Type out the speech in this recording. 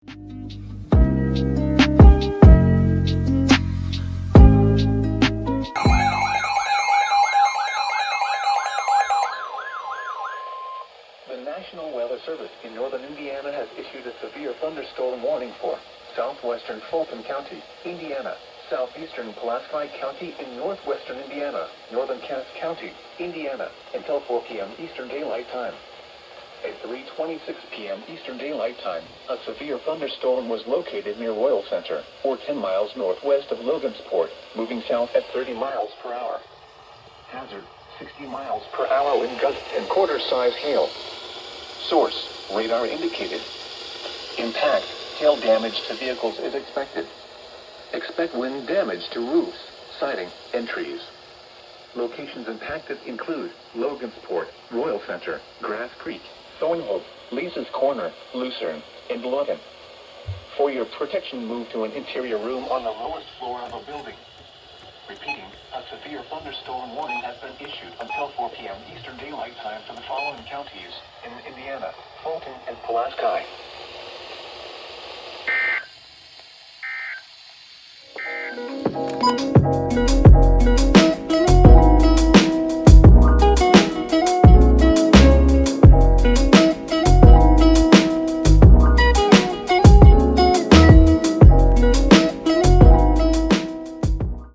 The National Weather Service in northern Indiana has issued a severe thunderstorm warning for southwestern Fulton County, Indiana, southeastern Pulaski County in northwestern Indiana, northern Cass County, Indiana, until 4 p.m. Eastern Daylight Time. At 3:26 p.m. Eastern Daylight Time, a severe thunderstorm was located near Royal Center, or 10 miles northwest of Logansport, moving south at 30 miles per hour. Hazard, 60 miles per hour wind gusts and quarter-size hail. Source, radar indicated. Impact, hail damage to vehicles is expected. Expect wind damage to roofs, siding, and trees. Locations impacted include Logansport, Royal Center, Grass Creek, Thorn Hope, Lisa's Corner, Lucerne, and Lawton. For your protection, move to an interior room on the lowest floor of a building. Repeating, a severe thunderstorm warning has been issued until 4 p.m. Eastern Daylight Time for the following counties in Indiana: Fulton and Pulaski.